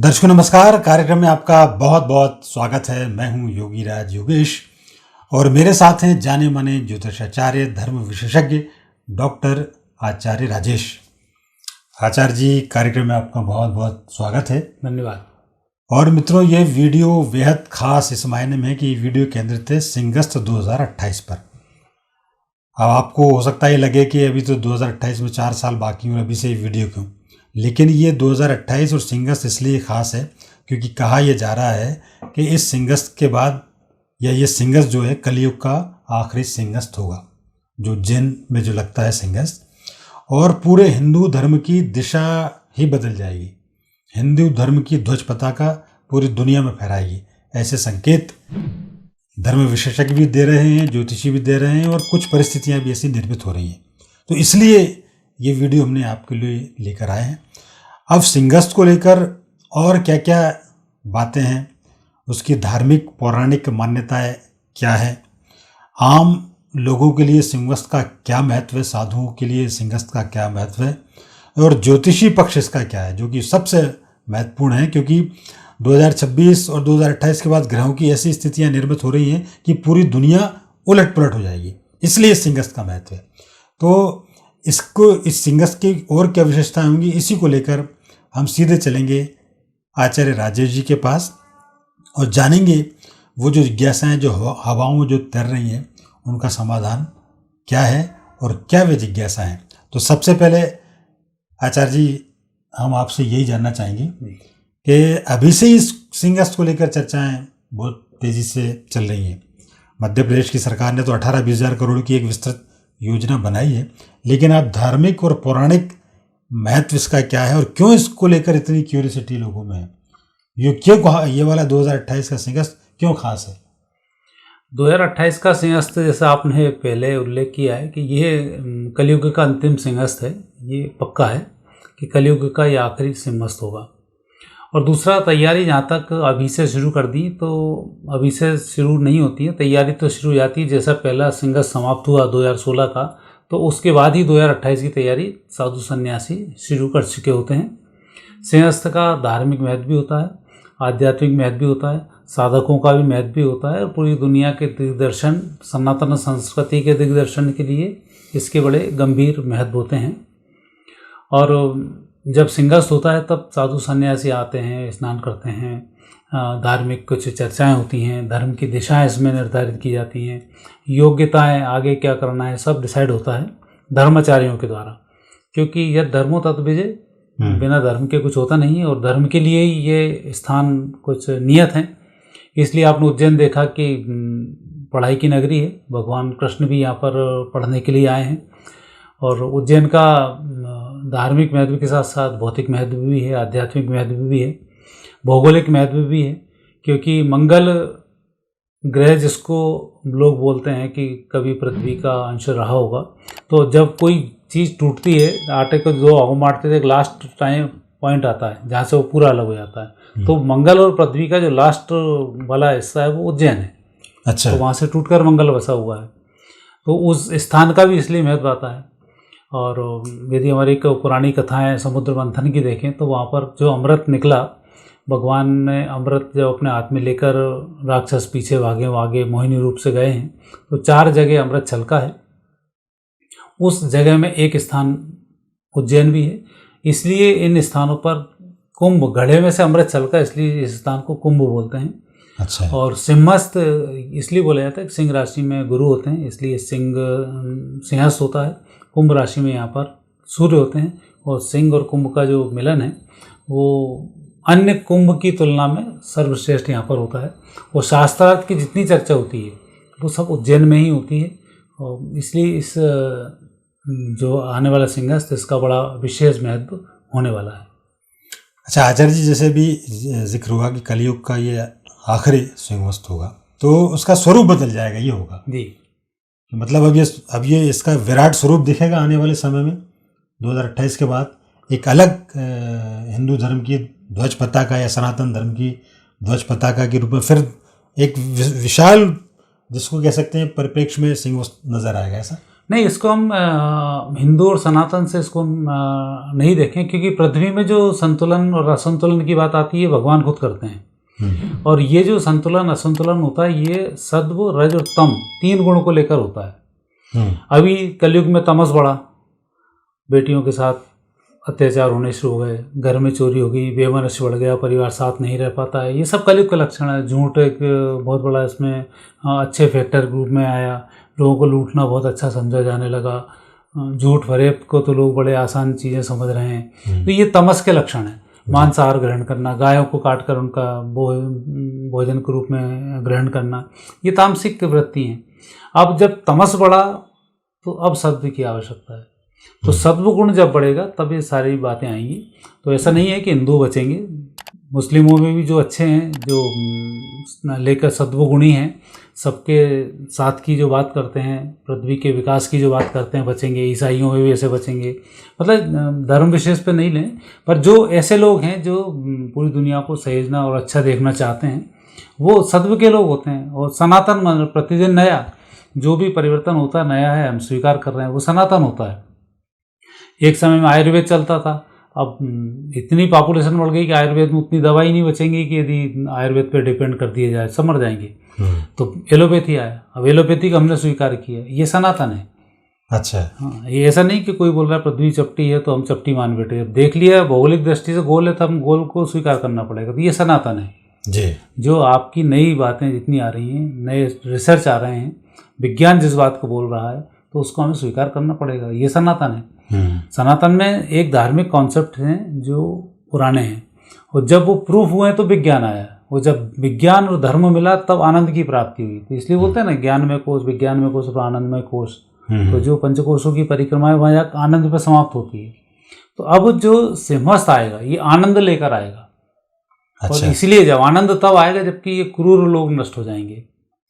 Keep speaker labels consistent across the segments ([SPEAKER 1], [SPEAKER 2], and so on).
[SPEAKER 1] दर्शकों नमस्कार। कार्यक्रम में आपका बहुत बहुत स्वागत है। मैं हूं योगी राज योगेश और मेरे साथ हैं जाने माने ज्योतिषाचार्य धर्म विशेषज्ञ डॉक्टर आचार्य राजेश। आचार्य जी, कार्यक्रम में आपका बहुत बहुत स्वागत है।
[SPEAKER 2] धन्यवाद।
[SPEAKER 1] और मित्रों, ये वीडियो बेहद खास इस मायने में है कि वीडियो केंद्रित है सिंहस्थ 2028 पर। अब आपको हो सकता है लगे कि अभी तो 2028 में 4 साल बाकी हैं, अभी से ये वीडियो क्यों, लेकिन ये 2028 और सिंहस्थ इसलिए खास है क्योंकि कहा यह जा रहा है कि इस सिंहस्थ के बाद या ये सिंहस्थ जो है कलयुग का आखिरी सिंहस्थ होगा, जो उज्जैन में जो लगता है सिंहस्थ, और पूरे हिंदू धर्म की दिशा ही बदल जाएगी। हिंदू धर्म की ध्वज पताका पूरी दुनिया में फहराएगी। ऐसे संकेत धर्म विशेषज्ञ भी दे रहे हैं, ज्योतिषी भी दे रहे हैं, और कुछ परिस्थितियां भी ऐसी निर्मित हो रही हैं। तो इसलिए ये वीडियो हमने आपके लिए लेकर आए हैं। अब सिंहस्थ को लेकर और क्या क्या बातें हैं, उसकी धार्मिक पौराणिक मान्यताएं क्या है, आम लोगों के लिए सिंहस्थ का क्या महत्व है, साधुओं के लिए सिंहस्थ का क्या महत्व है, और ज्योतिषी पक्ष इसका क्या है, जो कि सबसे महत्वपूर्ण है क्योंकि 2026 और 2028 के बाद ग्रहों की ऐसी स्थितियां निर्मित हो रही हैं कि पूरी दुनिया उलट पुलट हो जाएगी। इसलिए सिंहस्थ का महत्व है। तो इसको, इस सिंहस्थ की और क्या विशेषताएं होंगी, इसी को लेकर हम सीधे चलेंगे आचार्य राजेश जी के पास और जानेंगे वो जो जिज्ञासाएं जो हवाओं में जो तैर रही हैं उनका समाधान क्या है और क्या वे जिज्ञासा हैं। तो सबसे पहले आचार्य जी, हम आपसे यही जानना चाहेंगे कि अभी से इस सिंहस्थ को लेकर चर्चाएं बहुत तेज़ी से चल रही हैं। मध्य प्रदेश की सरकार ने तो 18-20 हज़ार करोड़ की एक विस्तृत योजना बनाई है, लेकिन आप धार्मिक और पौराणिक महत्व इसका क्या है और क्यों इसको लेकर इतनी क्यूरियोसिटी लोगों में है, ये वाला 2028 का सिंहस्थ क्यों खास है?
[SPEAKER 2] 2028 का सिंहस्थ, जैसा आपने पहले उल्लेख किया है कि यह कलयुग का अंतिम सिंहस्थ है। ये पक्का है कि कलयुग का ये आखिरी सिंहस्थ होगा। और दूसरा, तैयारी जहाँ तक अभी से शुरू कर दी, तो अभी से शुरू नहीं होती है तैयारी, तो शुरू हो जाती है जैसा पहला सिंहस्थ समाप्त हुआ 2016 का, तो उसके बाद ही 2028 की तैयारी साधु सन्यासी शुरू कर चुके होते हैं। सिंहस्थ का धार्मिक महत्व भी होता है, आध्यात्मिक महत्व भी होता है, साधकों का भी महत्व भी होता है, और पूरी दुनिया के दिग्दर्शन, सनातन संस्कृति के दिग्दर्शन के लिए इसके बड़े गंभीर महत्व होते हैं। और जब सिंहस्थ होता है तब साधु सन्यासी आते हैं, स्नान करते हैं, धार्मिक कुछ चर्चाएं होती हैं, धर्म की दिशाएं इसमें निर्धारित की जाती हैं, योग्यताएं, आगे क्या करना है, सब डिसाइड होता है धर्माचार्यों के द्वारा। क्योंकि यह धर्मो तद्विजय, बिना धर्म के कुछ होता नहीं है, और धर्म के लिए ही ये स्थान कुछ नियत हैं। इसलिए आपने उज्जैन देखा कि पढ़ाई की नगरी है, भगवान कृष्ण भी यहाँ पर पढ़ने के लिए आए हैं। और उज्जैन का धार्मिक महत्व के साथ साथ भौतिक महत्व भी है, आध्यात्मिक महत्व भी है, भौगोलिक महत्व भी है। क्योंकि मंगल ग्रह, जिसको लोग बोलते हैं कि कभी पृथ्वी का अंश रहा होगा, तो जब कोई चीज़ टूटती है, आटे को 2 भागों मारते थे, एक लास्ट टाइम पॉइंट आता है जहाँ से वो पूरा अलग हो जाता है। तो मंगल और पृथ्वी का जो लास्ट वाला हिस्सा है वो उज्जैन है।
[SPEAKER 1] अच्छा।
[SPEAKER 2] तो वहाँ से टूटकर मंगल बसा हुआ है, तो उस स्थान का भी इसलिए महत्व आता है। और यदि हमारी एक पुरानी कथाएं समुद्र मंथन की देखें, तो वहाँ पर जो अमृत निकला, भगवान ने अमृत जब अपने हाथ में लेकर राक्षस पीछे भागे मोहिनी रूप से गए हैं, तो 4 जगह अमृत छलका है। उस जगह में एक स्थान उज्जैन भी है। इसलिए इन स्थानों पर कुंभ, घड़े में से अमृत छलका, इसलिए इस स्थान को कुंभ बोलते हैं।
[SPEAKER 1] अच्छा।
[SPEAKER 2] और सिंहस्थ इसलिए बोला जाता है कि सिंह राशि में गुरु होते हैं, इसलिए सिंहस्थ होता है। कुंभ राशि में यहाँ पर सूर्य होते हैं, और सिंह और कुंभ का जो मिलन है वो अन्य कुंभ की तुलना में सर्वश्रेष्ठ यहाँ पर होता है। और शास्त्रार्थ की जितनी चर्चा होती है वो सब उज्जैन में ही होती है, और इसलिए इस जो आने वाला सिंहस्थ, इसका बड़ा विशेष महत्व होने वाला है।
[SPEAKER 1] अच्छा आचार्य जी, जैसे भी जिक्र हुआ कि कलयुग का ये आखिरी सिंहस्थ होगा, तो उसका स्वरूप बदल जाएगा, ये होगा
[SPEAKER 2] जी।
[SPEAKER 1] मतलब अब ये इसका विराट स्वरूप दिखेगा आने वाले समय में 2028 के बाद। एक अलग हिंदू धर्म की ध्वज पताका या सनातन धर्म की ध्वज पताका के रूप में फिर एक विशाल, जिसको कह सकते हैं, परिप्रेक्ष्य में सिंहस्थ नजर आएगा, ऐसा?
[SPEAKER 2] नहीं, इसको हम हिंदू और सनातन से इसको नहीं देखें, क्योंकि पृथ्वी में जो संतुलन और असंतुलन की बात आती है भगवान खुद करते हैं। और ये जो संतुलन असंतुलन होता है ये सत्व रज और तम 3 गुणों को लेकर होता है। अभी कलयुग में तमस बढ़ा, बेटियों के साथ अत्याचार होने शुरू हो गए, घर में चोरी हो गई, बेमनस्य बढ़ गया, परिवार साथ नहीं रह पाता है, ये सब कलयुग का लक्षण है। झूठ एक बहुत बड़ा इसमें अच्छे फैक्टर ग्रुप में आया, लोगों को लूटना बहुत अच्छा समझा जाने लगा, झूठ फरेब को तो लोग बड़े आसान चीज़ें समझ रहे हैं। तो ये तमस के लक्षण है। मांसाहार ग्रहण करना, गायों को काट कर उनका भोजन के रूप में ग्रहण करना, ये तामसिक वृत्ति हैं। अब जब तमस बढ़ा तो अब सत्व की आवश्यकता है। तो सत्व गुण जब बढ़ेगा तब ये सारी बातें आएंगी। तो ऐसा नहीं है कि हिंदू बचेंगे, मुस्लिमों में भी जो अच्छे हैं, जो लेकर सत्वगुणी हैं, सबके साथ की जो बात करते हैं, पृथ्वी के विकास की जो बात करते हैं, बचेंगे। ईसाइयों में भी ऐसे बचेंगे, मतलब धर्म विशेष पे नहीं लें, पर जो ऐसे लोग हैं जो पूरी दुनिया को सहेजना और अच्छा देखना चाहते हैं, वो सत्व के लोग होते हैं। और सनातन मतलब प्रतिदिन नया, जो भी परिवर्तन होता है नया है, हम स्वीकार कर रहे हैं, वो सनातन होता है। एक समय में आयुर्वेद चलता था, अब इतनी पॉपुलेशन बढ़ गई कि आयुर्वेद में उतनी दवाई नहीं बचेंगी कि यदि आयुर्वेद पे डिपेंड कर दिया जाए, सब मर जाएंगे। तो एलोपैथी आया, अब एलोपैथी का हमने स्वीकार किया, ये सनातन है।
[SPEAKER 1] अच्छा,
[SPEAKER 2] हाँ, ये ऐसा नहीं कि कोई बोल रहा है पृथ्वी चपटी है तो हम चपटी मान बैठे। अब देख लिया भौगोलिक दृष्टि से गोल है तो हम गोल को स्वीकार करना पड़ेगा। तो ये सनातन है
[SPEAKER 1] जी।
[SPEAKER 2] जो आपकी नई बातें जितनी आ रही हैं, नए रिसर्च आ रहे हैं, विज्ञान जिस बात को बोल रहा है, तो उसको हमें स्वीकार करना पड़ेगा। ये सनातन है। सनातन में एक धार्मिक कॉन्सेप्ट हैं जो पुराने हैं, और जब वो प्रूफ हुए हैं तो विज्ञान आया। वो जब विज्ञान और धर्म मिला तब आनंद की प्राप्ति हुई। तो इसलिए बोलते हैं ना, ज्ञान में कोश, विज्ञान में कोश और आनंदमय कोश। तो जो पंचकोशों की परिक्रमाएं वहाँ आनंद पर समाप्त होती है। तो अब जो सिंहस्थ आएगा ये आनंद लेकर आएगा।
[SPEAKER 1] अच्छा।
[SPEAKER 2] और इसलिए जब आनंद तब आएगा जबकि ये क्रूर लोग नष्ट हो जाएंगे।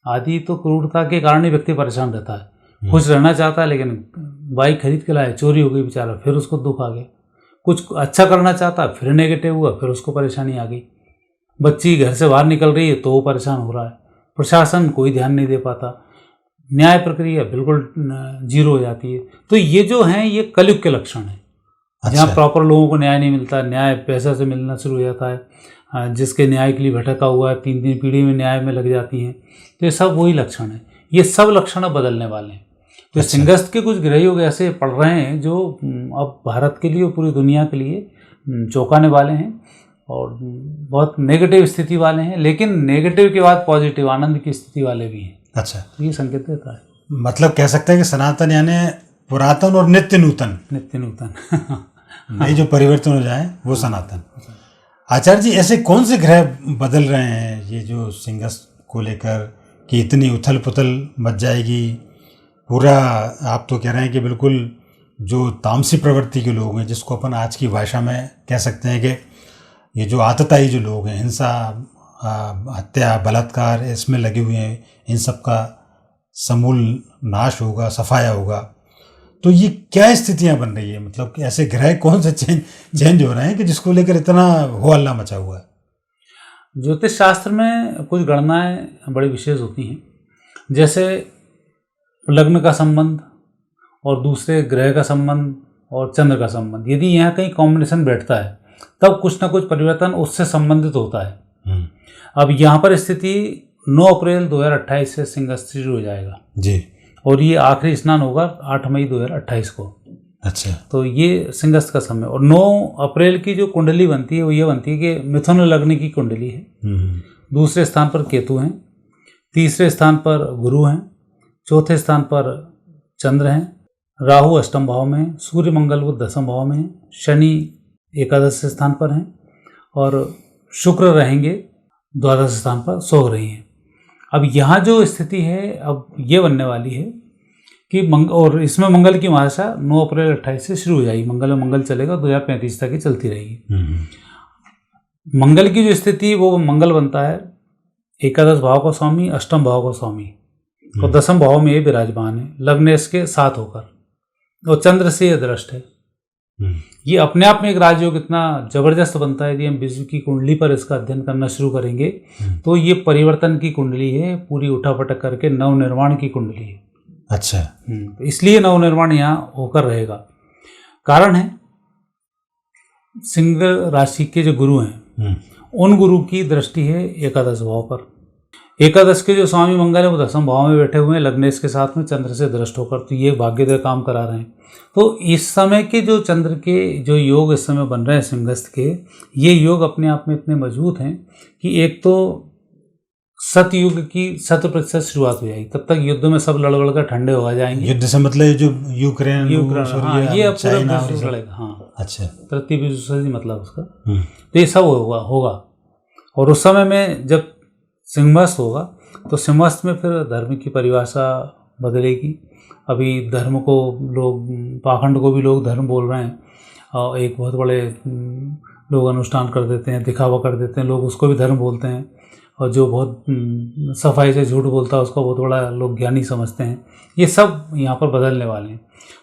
[SPEAKER 2] आदि तो क्रूरता के कारण ही व्यक्ति परेशान रहता है, खुश रहना चाहता है, लेकिन बाइक खरीद के लाए, चोरी हो गई बेचारा, फिर उसको दुख आ गया। कुछ अच्छा करना चाहता है, फिर नेगेटिव हुआ, फिर उसको परेशानी आ गई। बच्ची घर से बाहर निकल रही है तो वो परेशान हो रहा है। प्रशासन कोई ध्यान नहीं दे पाता, न्याय प्रक्रिया बिल्कुल जीरो हो जाती है। तो ये जो हैं ये कलयुग के लक्षण हैं। अच्छा। जहाँ प्रॉपर लोगों को न्याय नहीं मिलता, न्याय पैसा से मिलना शुरू हो जाता है, जिसके न्याय के लिए भटका हुआ है, 3 पीढ़ी में न्याय में लग जाती हैं। तो ये सब वही लक्षण है। ये सब लक्षण बदलने वाले हैं। तो अच्छा। सिंहस्थ के कुछ ग्रह योग ऐसे पड़ रहे हैं जो अब भारत के लिए और पूरी दुनिया के लिए चौंकाने वाले हैं और बहुत नेगेटिव स्थिति वाले हैं, लेकिन नेगेटिव के बाद पॉजिटिव आनंद की स्थिति वाले भी हैं। अच्छा, तो ये संकेत देता है।
[SPEAKER 1] मतलब कह सकते हैं कि सनातन यानी पुरातन और नित्य नूतन नई जो परिवर्तन हो जाए वो सनातन। आचार्य जी, ऐसे कौन से ग्रह बदल रहे हैं ये जो सिंहस्थ को लेकर कि इतनी उथल पुथल मच जाएगी पूरा? आप तो कह रहे हैं कि बिल्कुल जो तामसी प्रवृत्ति के लोग हैं, जिसको अपन आज की भाषा में कह सकते हैं कि ये जो आतताई जो लोग हैं, हिंसा, हत्या, बलात्कार, इसमें लगे हुए हैं, इन सब का समूल नाश होगा, सफाया होगा। तो ये क्या स्थितियां बन रही है? मतलब ऐसे ग्रह कौन से चेंज हो रहे हैं कि जिसको लेकर इतना हो हल्ला मचा हुआ है?
[SPEAKER 2] ज्योतिष शास्त्र में कुछ गणनाएं बड़ी विशेष होती हैं, जैसे लग्न का संबंध और दूसरे ग्रह का संबंध और चंद्र का संबंध। यदि यहाँ कहीं कॉम्बिनेशन बैठता है तब कुछ ना कुछ परिवर्तन उससे संबंधित होता है। अब यहाँ पर स्थिति 9 अप्रैल 2028 से सिंहस्थ शुरू हो जाएगा जी, और ये आखिरी स्नान होगा 8 मई 2028 को। अच्छा, तो ये सिंहस्थ का समय। और 9 अप्रैल की जो कुंडली बनती है वो ये बनती है कि मिथुन लग्न की कुंडली है। दूसरे स्थान पर केतु हैं, तीसरे स्थान पर गुरु हैं, चौथे स्थान पर चंद्र हैं, राहु अष्टम भाव में है, सूर्य मंगल वो 10वें भाव में है, शनि 11 स्थान पर हैं और शुक्र रहेंगे 12 स्थान पर सो रही हैं। अब यहाँ जो स्थिति है अब ये बनने वाली है कि और इसमें मंगल की महादशा 9 अप्रैल 28 से शुरू हो जाएगी। मंगल में मंगल चलेगा 2035 तक ही चलती रहेगी। मंगल की जो स्थिति वो मंगल बनता है 11 भाव का स्वामी, अष्टम भाव का स्वामी, और 10वें भाव में ये विराजमान है लग्न इसके 7 होकर, और चंद्र से ये दृष्ट है। ये अपने आप में एक राजयोग इतना जबरदस्त बनता है। यदि हम विश्व की कुंडली पर इसका अध्ययन करना शुरू करेंगे तो ये परिवर्तन की कुंडली है, पूरी उठापटक करके नव निर्माण की कुंडली है।
[SPEAKER 1] अच्छा।
[SPEAKER 2] तो इसलिए नवनिर्माण यहाँ होकर रहेगा। कारण है सिंह राशि के जो गुरु हैं उन गुरु की दृष्टि है एकादश भाव पर। एकादश के जो स्वामी मंगल है वो 10वें भाव में बैठे हुए हैं लग्नेश के साथ में चंद्र से दृष्ट होकर, तो ये भाग्योदय काम करा रहे हैं। तो इस समय के जो चंद्र के जो योग इस समय बन रहे हैं सिंहस्थ के, ये योग अपने आप में इतने मजबूत हैं कि एक तो सतयुग की 100% शुरुआत हो जाएगी। तब तक युद्ध में सब लड़ कर ठंडे हो जाएंगे।
[SPEAKER 1] युद्ध से मतलब ये जो यूक्रेन
[SPEAKER 2] हाँ, ये अब पूरा विश्व लड़ेगा। हाँ,
[SPEAKER 1] अच्छा,
[SPEAKER 2] तृतीय विश्व युद्ध मतलब उसका। तो ये सब होगा। और उस समय में जब सिंहस्थ होगा तो सिंहस्थ में फिर धर्म की परिभाषा बदलेगी। अभी धर्म को लोग, पाखंड को भी लोग धर्म बोल रहे हैं, और एक बहुत बड़े लोग अनुष्ठान कर देते हैं, दिखावा कर देते हैं, लोग उसको भी धर्म बोलते हैं। और जो बहुत सफाई से झूठ बोलता है उसको बहुत बड़ा लोग ज्ञानी समझते हैं। ये सब यहाँ पर बदलने वाले हैं।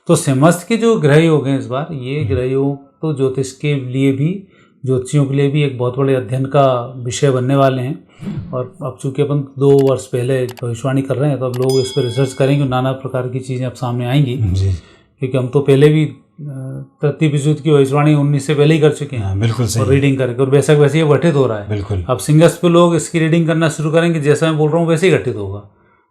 [SPEAKER 2] तो सिंहस्थ के जो ग्रह योग हैं इस बार, ये ग्रह योग तो ज्योतिष के लिए भी, ज्योतिषियों के लिए भी एक बहुत बड़े अध्ययन का विषय बनने वाले हैं। और अब चूँकि अपन 2 वर्ष पहले भविष्यवाणी कर रहे हैं तो अब लोग इस पर रिसर्च करेंगे, नाना प्रकार की चीज़ें अब सामने आएंगी। क्योंकि हम तो पहले भी तृतीय विश्व युद्ध की भविष्यवाणी 19 से पहले ही कर चुके हैं।
[SPEAKER 1] बिल्कुल सही।
[SPEAKER 2] और रीडिंग करके, और वैसे ही घटित हो रहा है।
[SPEAKER 1] बिल्कुल।
[SPEAKER 2] अब सिंहस्थ पे लोग इसकी रीडिंग करना शुरू करेंगे, जैसा मैं बोल रहा हूँ वैसे ही घटित होगा।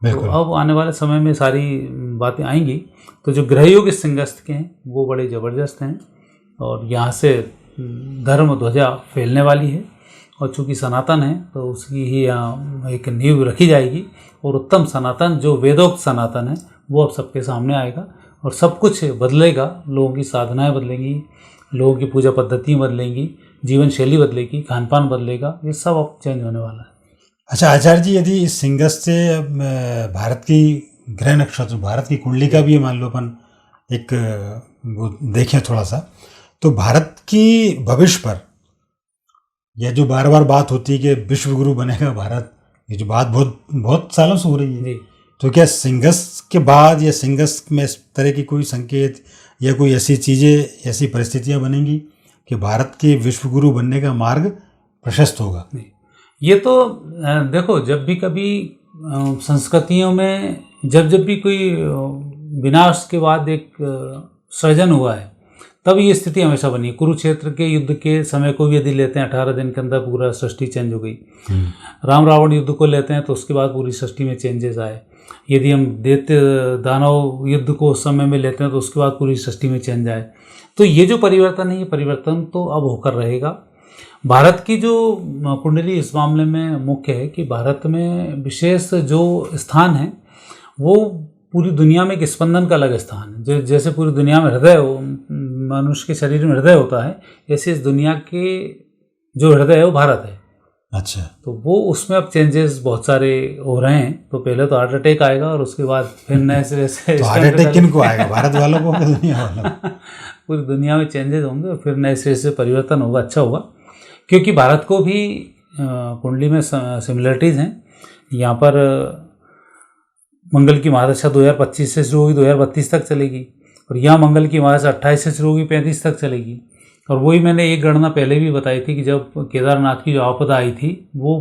[SPEAKER 2] तो अब आने वाले समय में सारी बातें आएंगी। तो जो ग्रह योग इस सिंहस्थ के हैं वो बड़े ज़बरदस्त हैं, और यहाँ से धर्म ध्वजा फैलने वाली है। और चूँकि सनातन है तो उसकी ही यहाँ एक नींव रखी जाएगी, और उत्तम सनातन जो वेदोक्त सनातन है वो अब सबके सामने आएगा, और सब कुछ बदलेगा। लोगों की साधनाएं बदलेंगी, लोगों की पूजा पद्धतियाँ बदलेंगी, जीवन शैली बदलेगी, खान पान बदलेगा, ये सब अब चेंज होने वाला है।
[SPEAKER 1] अच्छा आचार्य जी, यदि इस सिंहस्थ से भारत की ग्रह नक्षत्र, भारत की कुंडली का भी मान लो अपन एक वो देखें थोड़ा सा, तो भारत की भविष्य पर यह जो बार बार बात होती है कि विश्व गुरु बनेगा भारत, ये जो बात बहुत सालों से हो रही है, तो क्या सिंहस्थ के बाद या सिंहस्थ में इस तरह की कोई संकेत या कोई ऐसी चीज़ें, ऐसी परिस्थितियां बनेंगी कि भारत के विश्व गुरु बनने का मार्ग प्रशस्त होगा?
[SPEAKER 2] ये तो देखो, जब भी कभी संस्कृतियों में जब भी कोई विनाश के बाद एक सृजन हुआ है, तब ये स्थिति हमेशा बनी। कुरुक्षेत्र के युद्ध के समय को भी यदि लेते हैं, 18 दिन के अंदर पूरा सृष्टि चेंज हो गई। राम रावण युद्ध को लेते हैं तो उसके बाद पूरी सृष्टि में चेंजेस आए। यदि हम दैत्य दानव युद्ध को उस समय में लेते हैं तो उसके बाद पूरी सृष्टि में चेंज आए। तो ये जो परिवर्तन है, ये परिवर्तन तो अब होकर रहेगा। भारत की जो कुंडली इस मामले में मुख्य है कि भारत में विशेष जो स्थान है वो पूरी दुनिया में एक स्पंदन का अलग स्थान है। जैसे पूरी दुनिया में हृदय, मनुष्य के शरीर में हृदय होता है, ऐसे इस दुनिया के जो हृदय है वो भारत है।
[SPEAKER 1] अच्छा,
[SPEAKER 2] तो वो उसमें अब चेंजेस बहुत सारे हो रहे हैं। तो पहले तो हार्ट अटैक आएगा और उसके बाद फिर नए सिरे से
[SPEAKER 1] तो हार्ट अटैक किनको आएगा, भारत वालों को, दुनिया वालों को?
[SPEAKER 2] पूरी दुनिया में चेंजेस होंगे और फिर नए सिरे से परिवर्तन होगा, अच्छा होगा। क्योंकि भारत को भी कुंडली में सिमिलरिटीज़ हैं। यहाँ पर मंगल की महादशा 2025 से शुरू होगी, 2032 तक चलेगी। और यहाँ मंगल की महादशा 28 से शुरू होगी, 35 तक चलेगी। और वही मैंने एक गणना पहले भी बताई थी कि जब केदारनाथ की जो आपदा आई थी वो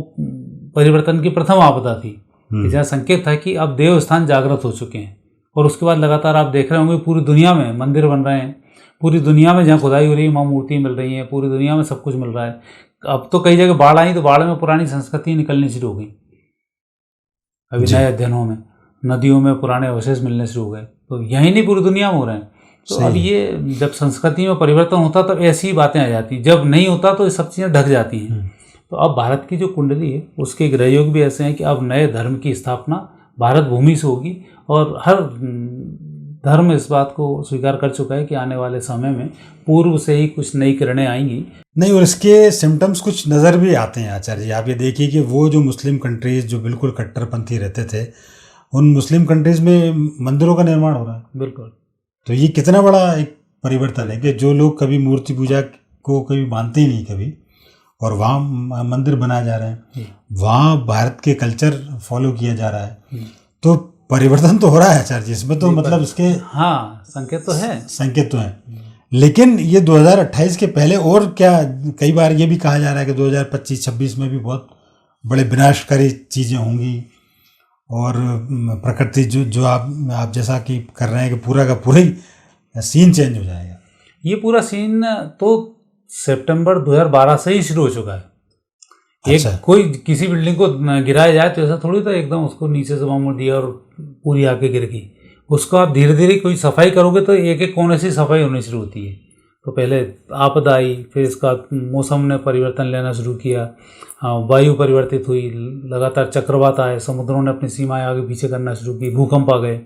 [SPEAKER 2] परिवर्तन की प्रथम आपदा थी, कि जहाँ संकेत था कि अब देव स्थान जागृत हो चुके हैं। और उसके बाद लगातार आप देख रहे होंगे पूरी दुनिया में मंदिर बन रहे हैं, पूरी दुनिया में जहाँ खुदाई हो रही है वहाँ मूर्ति मिल रही हैं, पूरी दुनिया में सब कुछ मिल रहा है। अब तो कई जगह बाढ़ आई तो बाढ़ में पुरानी संस्कृति निकलनी शुरू हो गई। अभी नए अध्ययनों में नदियों में पुराने अवशेष मिलने शुरू हो गए। तो यही नहीं, पूरी दुनिया में हो रहे हैं। तो अब ये जब संस्कृति में परिवर्तन होता तो ऐसी बातें आ जाती, जब नहीं होता तो ये सब चीज़ें ढक जाती हैं। तो अब भारत की जो कुंडली है उसके ग्रह योग भी ऐसे हैं कि अब नए धर्म की स्थापना भारत भूमि से होगी। और हर धर्म इस बात को स्वीकार कर चुका है कि आने वाले समय में पूर्व से ही कुछ नई किरणें आएंगी।
[SPEAKER 1] नहीं, और इसके सिम्टम्स कुछ नज़र भी आते हैं आचार्य जी। आप ये देखिए कि वो जो मुस्लिम कंट्रीज़ जो बिल्कुल कट्टरपंथी रहते थे, उन मुस्लिम कंट्रीज़ में मंदिरों का निर्माण हो रहा है।
[SPEAKER 2] बिल्कुल। तो
[SPEAKER 1] ये कितना बड़ा एक परिवर्तन है कि जो लोग कभी मूर्ति पूजा को कभी मानते ही नहीं कभी, और वहाँ मंदिर बनाए जा रहे हैं, वहाँ भारत के कल्चर फॉलो किया जा रहा है। तो परिवर्तन तो हो रहा है आचार्य जी इसमें, तो मतलब इसके
[SPEAKER 2] हाँ संकेत तो है,
[SPEAKER 1] संकेत तो है। लेकिन ये 2028 के पहले और क्या, कई बार ये भी कहा जा रहा है कि 2025-26 में भी बहुत बड़े विनाशकारी चीज़ें होंगी, और प्रकृति जो आप जैसा कि कर रहे हैं कि पूरा का पूरा ही सीन चेंज हो जाएगा।
[SPEAKER 2] ये पूरा सीन तो सितंबर 2012 से ही शुरू हो चुका है।
[SPEAKER 1] अच्छा।
[SPEAKER 2] एक कोई किसी बिल्डिंग को गिराया जाए तो ऐसा थोड़ी था एकदम उसको नीचे से मामूल दिया और पूरी आके गिर गई। उसको आप धीरे धीरे कोई सफाई करोगे तो एक एक कोने से सफाई होनी शुरू होती है। तो पहले आपदा आई, फिर इसका मौसम ने परिवर्तन लेना शुरू किया, वायु परिवर्तित हुई, लगातार चक्रवात आए, समुद्रों ने अपनी सीमाएं आगे पीछे करना शुरू की, भूकंप आ गए,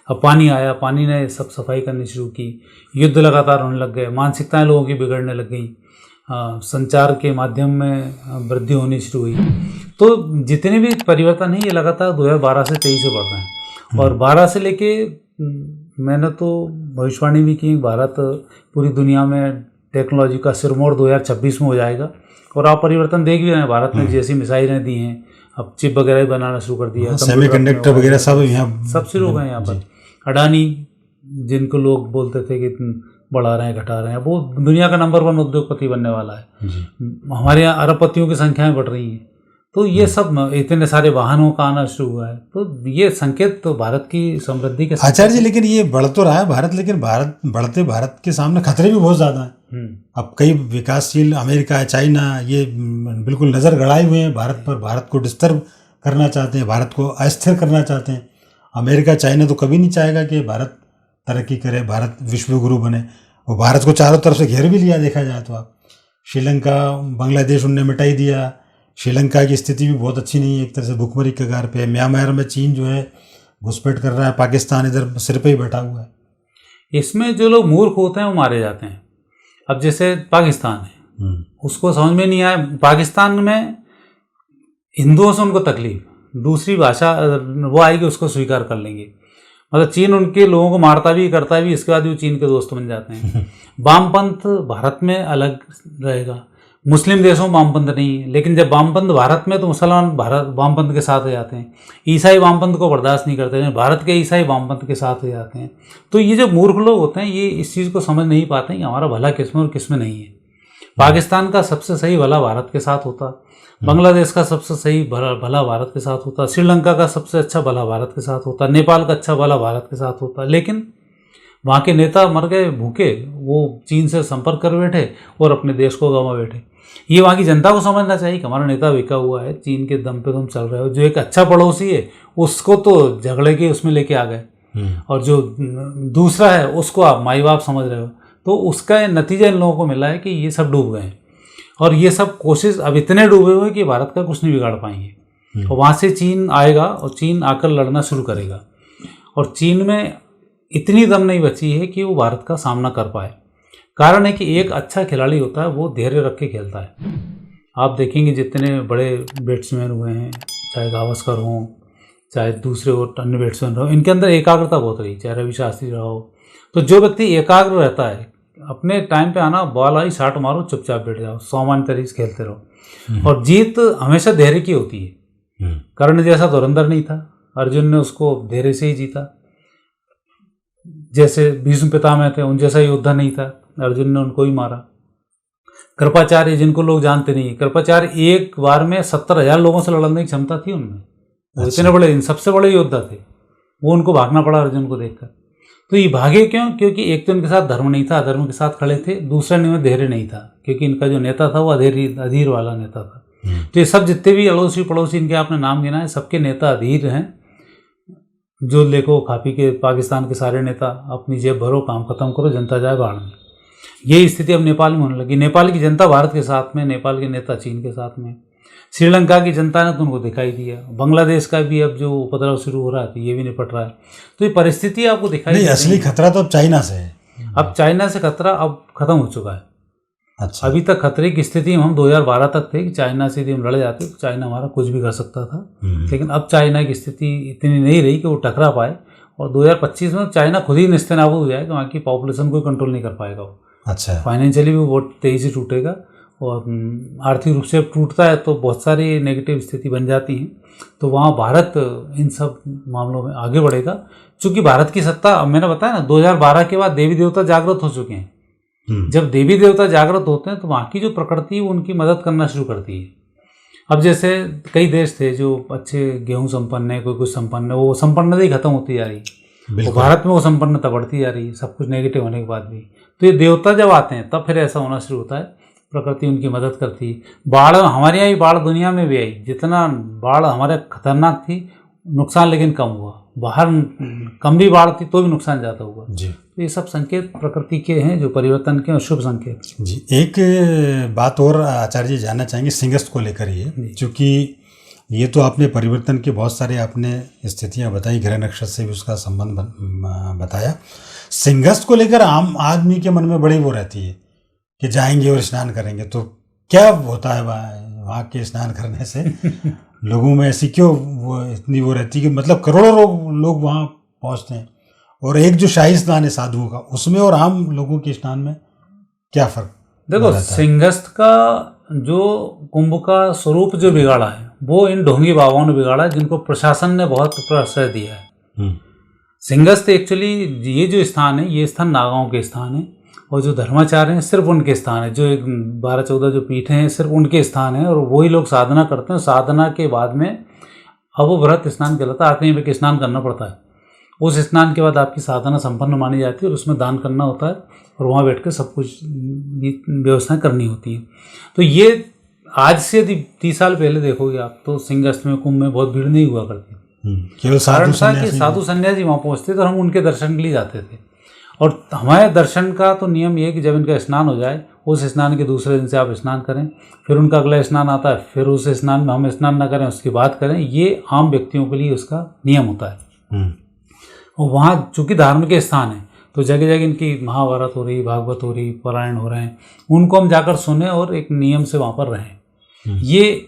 [SPEAKER 2] अब पानी आया, पानी ने सब सफाई करनी शुरू की, युद्ध लगातार होने लग गए, मानसिकताएं लोगों की बिगड़ने लग गई, संचार के माध्यम में वृद्धि होनी शुरू हुई। तो जितने भी परिवर्तन हैं ये लगातार 2012 से 23 से बढ़ रहे हैं। और 12 से लेके मैंने तो भविष्यवाणी भी की भारत पूरी दुनिया में टेक्नोलॉजी का सिरमौर 2026 में हो जाएगा। और आप परिवर्तन देख भी रहे हैं, भारत ने जैसी मिसाइलें दी हैं, अब चिप वगैरह भी बनाना शुरू कर दिया,
[SPEAKER 1] सेमीकंडक्टर वगैरह सब यहाँ
[SPEAKER 2] सब शुरू हो गए यहाँ पर। अडानी जिनको लोग बोलते थे कि बढ़ा रहे हैं घटा रहे हैं, वो दुनिया का नंबर 1 उद्योगपति बनने वाला है। हमारे यहाँ अरबपतियों की संख्याएं बढ़ रही हैं। तो ये सब इतने सारे वाहनों का आना शुरू हुआ है, तो ये संकेत तो भारत की समृद्धि के
[SPEAKER 1] आचार्य जी, लेकिन ये बढ़ तो रहा है भारत, लेकिन बढ़ते भारत के सामने खतरे भी बहुत ज़्यादा हैं। अब कई विकासशील अमेरिका, चाइना, ये बिल्कुल नज़र गड़ाए हुए हैं भारत पर, भारत को डिस्टर्ब करना चाहते हैं, भारत को अस्थिर करना चाहते हैं। अमेरिका, चाइना तो कभी नहीं चाहेगा कि भारत तरक्की करे, भारत विश्व गुरु बने। वो भारत को चारों तरफ से घेर भी लिया, देखा जाए तो आप श्रीलंका, बांग्लादेश उनने मिटा ही दिया। श्रीलंका की स्थिति भी बहुत अच्छी नहीं है, एक तरह से भुखमरी के कगार पे है। म्यांमार में चीन जो है घुसपैठ कर रहा है, पाकिस्तान इधर सिर पे ही बैठा हुआ है।
[SPEAKER 2] इसमें जो लोग मूर्ख होते हैं वो मारे जाते हैं। अब जैसे पाकिस्तान है, उसको समझ में नहीं आया, पाकिस्तान में हिंदुओं से उनको तकलीफ, दूसरी भाषा वो आएगी उसको स्वीकार कर लेंगे। मतलब चीन उनके लोगों को मारता भी करता भी, इसके बाद भी चीन के दोस्त बन जाते हैं। वामपंथ भारत में अलग रहेगा, मुस्लिम देशों में वामपंथ नहीं है, लेकिन जब वामपंथ भारत में तो मुसलमान भारत वामपंथ के साथ हो जाते हैं। ईसाई वामपंथ को बर्दाश्त नहीं करते हैं, भारत के ईसाई वामपंथ के साथ हो जाते हैं। तो ये जो मूर्ख लोग होते हैं ये इस चीज़ को समझ नहीं पाते हैं कि हमारा भला किसमें और किसमें नहीं है। पाकिस्तान का सबसे सही भला भारत के साथ होता, बांग्लादेश का सबसे सही भला भारत के साथ होता, श्रीलंका का सबसे अच्छा भला भारत के साथ होता, नेपाल का अच्छा भला भारत के साथ होता। लेकिन वहाँ के नेता मर गए भूखे, वो चीन से संपर्क कर बैठे और अपने देश को गंवा बैठे। ये वहाँ की जनता को समझना चाहिए कि हमारा नेता बिका हुआ है, चीन के दम पे तुम चल रहे हो। जो एक अच्छा पड़ोसी है उसको तो झगड़े के उसमें लेके आ गए, और जो दूसरा है उसको आप माई बाप समझ रहे हो। तो उसका नतीजा इन लोगों को मिला है कि ये सब डूब गए हैं, और ये सब कोशिश अब इतने डूबे हुए कि भारत का कुछ नहीं बिगाड़ पाएंगे। और वहाँ से चीन आएगा और चीन आकर लड़ना शुरू करेगा, और चीन में इतनी दम नहीं बची है कि वो भारत का सामना कर पाए। कारण है कि एक अच्छा खिलाड़ी होता है वो धैर्य रख के खेलता है। आप देखेंगे जितने बड़े बैट्समैन हुए हैं, चाहे गावस्कर हों, चाहे दूसरे और अन्य बैट्समैन रहो, इनके अंदर एकाग्रता बहुत रही, चाहे रवि शास्त्री रहो। तो जो व्यक्ति एकाग्र रहता है, अपने टाइम पे आना, बॉल आई, शॉट मारो, चुपचाप बैठ जाओ, सामान्य तरीके से खेलते रहो। और जीत हमेशा धैर्य की होती है। कर्ण जैसा धुरंधर नहीं था, अर्जुन ने उसको धैर्य से ही जीता। जैसे भीष्म पितामह थे, उन जैसा योद्धा नहीं था, अर्जुन ने उनको ही मारा। कृपाचार्य, जिनको लोग जानते नहीं, कृपाचार्य एक बार में 70,000 लोगों से लड़ने की क्षमता थी उनमें। वो इतने बड़े, सबसे बड़े योद्धा थे, वो उनको भागना पड़ा अर्जुन को देखकर। तो ये भागे क्यों? क्योंकि एक तो इनके साथ धर्म नहीं था, अधर्म के साथ खड़े थे, दूसरा इनमें धैर्य नहीं था, क्योंकि इनका जो नेता था वो अधीर वाला नेता था। तो ये सब जितने भी अड़ोसी पड़ोसी इनके आपने नाम गिना है, सबके नेता अधीर हैं। जो देखो खा पी के पाकिस्तान के सारे नेता अपनी जेब भरो, काम खत्म करो, जनता जाए बाढ़ में। यही स्थिति अब नेपाल में होने लगी। नेपाल की जनता भारत के साथ में, नेपाल के नेता चीन के साथ में। श्रीलंका की जनता ने तो उनको दिखाई दिया। बांग्लादेश का भी अब जो उपद्रव शुरू हो रहा है तो ये भी निपट रहा है। तो ये परिस्थिति आपको दिखाई
[SPEAKER 1] नहीं, असली खतरा तो अब चाइना से है।
[SPEAKER 2] अब चाइना से खतरा अब खत्म हो चुका है।
[SPEAKER 1] अच्छा।
[SPEAKER 2] अभी तक खतरे की स्थिति में हम 2012 तक थे कि चाइना से यदि हम लड़ जाते तो चाइना हमारा कुछ भी कर सकता था। लेकिन अब चाइना की स्थिति इतनी नहीं रही कि वो टकरा पाए, और 2025 में चाइना खुद ही निस्तेनाबूद हो जाएगा, वहाँ की पॉपुलेशन को कंट्रोल नहीं कर पाएगा वो।
[SPEAKER 1] अच्छा।
[SPEAKER 2] फाइनेंशियली भी बहुत तेज़ी से टूटेगा, और आर्थिक रूप से टूटता है तो बहुत सारी नेगेटिव स्थिति बन जाती हैं। तो वहाँ भारत इन सब मामलों में आगे बढ़ेगा, चूँकि भारत की सत्ता, मैंने बताया ना, 2012 के बाद देवी देवता जागृत हो चुके हैं। जब देवी देवता जागृत होते हैं तो वहाँ की जो प्रकृति है वो उनकी मदद करना शुरू करती है। अब जैसे कई देश थे जो अच्छे गेहूं संपन्न है, कोई कुछ संपन्न है, वो संपन्नता ही खत्म होती जा रही है। तो भारत में वो संपन्नता बढ़ती जा रही है, सब कुछ नेगेटिव होने के बाद भी। तो ये देवता जब आते हैं तब फिर ऐसा होना शुरू होता है, प्रकृति उनकी मदद करती है। बाढ़ हमारे यहाँ भी, बाढ़ दुनिया में भी आई, जितना बाढ़ हमारे खतरनाक थी, नुकसान लेकिन कम हुआ। बाहर कम भी बाढ़ थी तो भी नुकसान ज़्यादा हुआ
[SPEAKER 1] जी।
[SPEAKER 2] तो ये सब संकेत प्रकृति के हैं जो परिवर्तन के और शुभ संकेत
[SPEAKER 1] जी। एक बात और आचार्य जी जानना चाहेंगे सिंहस्थ को लेकर ये, क्योंकि ये तो आपने परिवर्तन के बहुत सारे आपने स्थितियां बताई, ग्रह नक्षत्र से भी उसका संबंध बताया। सिंहस्थ को लेकर आम आदमी के मन में बड़ी वो रहती है कि जाएंगे और स्नान करेंगे, तो क्या होता है वहाँ के स्नान करने से? लोगों में ऐसी क्यों वो इतनी वो रहती है कि मतलब करोड़ों लोग वहाँ पहुँचते हैं, और एक जो शाही स्नान है साधुओं का, उसमें और आम लोगों के स्नान में क्या फर्क?
[SPEAKER 2] देखो, सिंहस्थ का जो कुंभ का स्वरूप जो बिगाड़ा है वो इन ढोंगी बाबाओं ने बिगाड़ा है, जिनको प्रशासन ने बहुत प्रश्रय दिया है। सिंहस्थ एक्चुअली ये जो स्थान है, ये स्थान नागाओं के स्थान है, और जो धर्माचार्य हैं सिर्फ उनके स्थान है। जो 12-14 जो पीठे हैं सिर्फ उनके स्थान है, और वही लोग साधना करते हैं। साधना के बाद में अब वो व्रत स्नान कहलाता है, आखिरी में स्नान करना पड़ता है। उस स्नान के बाद आपकी साधना संपन्न मानी जाती है, और उसमें दान करना होता है, और वहाँ बैठ कर सब कुछ व्यवस्थाएं करनी होती हैं। तो ये आज से यदि 30 साल पहले देखोगे आप, तो सिंहस्थ में कुंभ में बहुत भीड़ नहीं हुआ करती।
[SPEAKER 1] केवल
[SPEAKER 2] साधु सन्यासी वहाँ पहुँचते थे और हम उनके दर्शन के लिए जाते थे। और हमारे दर्शन का तो नियम ये है कि जब इनका स्नान हो जाए, उस स्नान के दूसरे दिन से आप स्नान करें, फिर उनका अगला स्नान आता है, फिर उस स्नान में हम स्नान ना करें, उसकी बात करें। ये आम व्यक्तियों के लिए उसका नियम होता है। और वहाँ चूँकि धार्मिक स्थान है, तो जगह जगह इनकी महाभारत हो रही, भागवत हो रही, पारायण हो रहे हैं, उनको हम जाकर सुने और एक नियम से वहाँ पर रहें। ये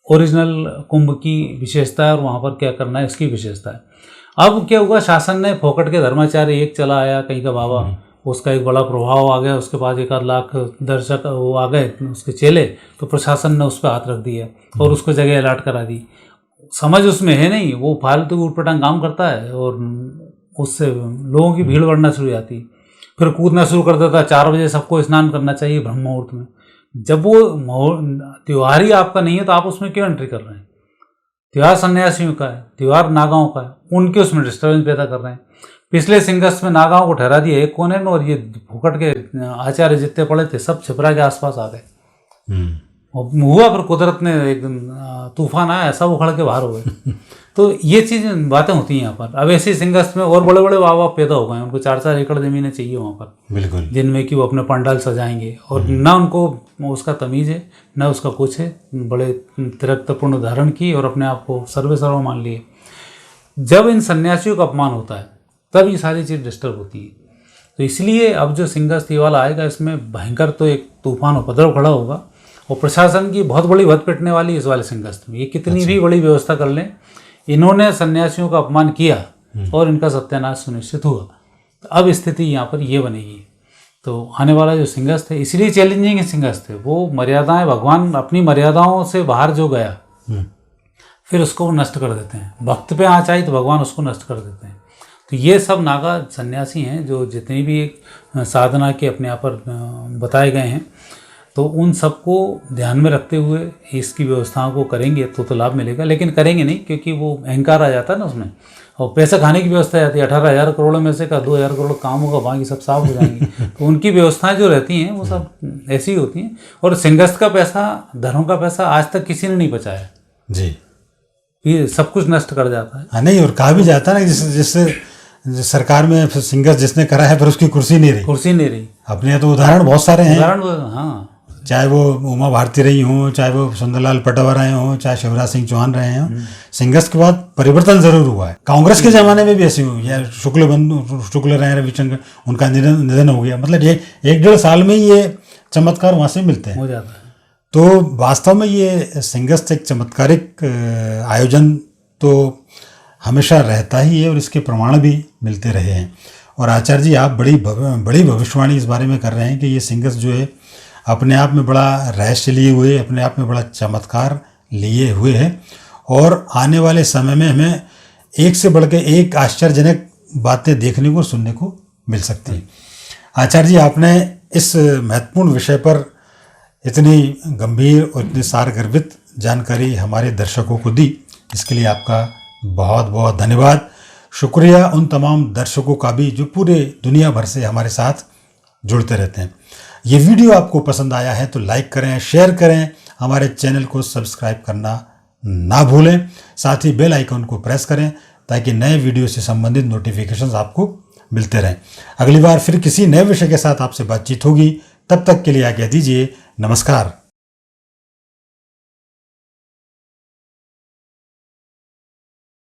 [SPEAKER 2] ओरिजिनल कुंभ की विशेषता है, और वहाँ पर क्या करना है इसकी विशेषता है। अब क्या हुआ, शासन ने फोकट के धर्माचार्य एक चला आया कहीं का बाबा, उसका एक बड़ा प्रभाव आ गया, उसके पास 1-8 लाख दर्शक वो आ गए उसके चेले, तो प्रशासन ने उस पर हाथ रख दिया और उसको जगह अलॉट करा दी। समझ उसमें है नहीं, वो फालतू उटपटांग काम करता है, और उससे लोगों की भीड़ बढ़ना शुरू हो जाती। फिर कूदना शुरू कर देता, 4 बजे सबको स्नान करना चाहिए ब्रह्म मुहूर्त में। जब वो त्यौहार ही आपका नहीं है तो आप उसमें क्यों एंट्री कर रहे हैं? त्यौहार सन्यासियों का है, त्यौहार नागाओं का है, उनके उसमें डिस्टर्बेंस पैदा कर रहे हैं। पिछले सिंहस्थ में नागाओं को ठहरा दिया एक कोने में, और ये फुकट के आचार्य जितने पड़े थे सब छिपरा के आसपास आ गए। हुआ फिर कुदरत ने एक तूफान आया, सब उखड़ के बाहर हो गए। तो ये चीज़ बातें होती हैं यहाँ पर। अब ऐसे सिंहस्थ में और बड़े बड़े बाबा पैदा हो गए, उनको 4-4 एकड़ ज़मीनें चाहिए वहाँ पर, बिल्कुल, जिनमें कि वो अपने पंडाल सजाएंगे, और ना उनको उसका तमीज़ है ना उसका कुछ है। बड़े तिरकपूर्ण धारण की और अपने आप को सर्व मान लिए। जब इन सन्यासियों का अपमान होता है तब ये सारी चीज़ डिस्टर्ब होती है। तो इसलिए अब जो सिंहस्थ वाला आएगा, इसमें भयंकर तो एक तूफान उपद्रव खड़ा होगा, और प्रशासन की बहुत बड़ी भद पिटने वाली इस वाले सिंहस्थ में। ये कितनी भी बड़ी व्यवस्था कर लें, इन्होंने सन्यासियों का अपमान किया और इनका सत्यानाश सुनिश्चित हुआ। तो अब स्थिति यहाँ पर ये बनेगी। तो आने वाला जो सिंहस्थ है, इसलिए चैलेंजिंग सिंहस्थ है। वो मर्यादाएं, भगवान अपनी मर्यादाओं से बाहर जो गया फिर उसको वो नष्ट कर देते हैं। भक्त पे आँच आई तो भगवान उसको नष्ट कर देते हैं। तो ये सब नागा सन्यासी हैं जो जितनी भी साधना के अपने आप पर बताए गए हैं, तो उन सबको ध्यान में रखते हुए इसकी व्यवस्थाओं को करेंगे तो लाभ मिलेगा। लेकिन करेंगे नहीं, क्योंकि वो अहंकार आ जाता है ना उसमें, और पैसा खाने की व्यवस्था आ जाती है। 18,000 करोड़ में से का 2,000 करोड़ काम होगा, बाकी सब साफ हो जाएंगी। तो उनकी व्यवस्थाएं जो रहती हैं वो सब ऐसी होती हैं। और सिंहस्थ का पैसा, धर्म का पैसा आज तक किसी ने नहीं बचाया जी, ये सब कुछ नष्ट कर जाता है।
[SPEAKER 1] हाँ, नहीं, और कहा भी जाता है ना, जिससे सरकार में फिर सिंहस्थ जिसने करा है फिर उसकी कुर्सी नहीं रही। अपने यहाँ तो उदाहरण बहुत सारे हैं।
[SPEAKER 2] हाँ,
[SPEAKER 1] चाहे वो उमा भारती रही हों, चाहे वो सुंदरलाल पटवा रहे हों, चाहे शिवराज सिंह चौहान रहे हों, सिंहस्थ के बाद परिवर्तन जरूर हुआ है। कांग्रेस के ज़माने में भी ऐसी हुई, या शुक्ल रहे रविशंकर, उनका निधन हो गया। मतलब ये 1-1.5 साल में ये चमत्कार वहाँ से मिलते हैं,
[SPEAKER 2] हो जाता है।
[SPEAKER 1] तो वास्तव में ये सिंहस्थ एक चमत्कारिक आयोजन तो हमेशा रहता ही है, और इसके प्रमाण भी मिलते रहे हैं। और आचार्य जी, आप बड़ी भविष्यवाणी इस बारे में कर रहे हैं कि ये सिंहस्थ जो है अपने आप में बड़ा रहस्य लिए हुए, अपने आप में बड़ा चमत्कार लिए हुए है, और आने वाले समय में हमें एक से बढ़ के एक आश्चर्यजनक बातें देखने को, सुनने को मिल सकती हैं। आचार्य जी, आपने इस महत्वपूर्ण विषय पर इतनी गंभीर और इतनी सारगर्भित जानकारी हमारे दर्शकों को दी, इसके लिए आपका बहुत बहुत धन्यवाद। शुक्रिया उन तमाम दर्शकों का भी जो पूरे दुनिया भर से हमारे साथ जुड़ते रहते हैं। ये वीडियो आपको पसंद आया है तो लाइक करें, शेयर करें, हमारे चैनल को सब्सक्राइब करना ना भूलें। साथ ही बेल आइकन को प्रेस करें ताकि नए वीडियो से संबंधित नोटिफिकेशंस आपको मिलते रहें। अगली बार फिर किसी नए विषय के साथ आपसे बातचीत होगी। तब तक के लिए आज्ञा दीजिए। नमस्कार।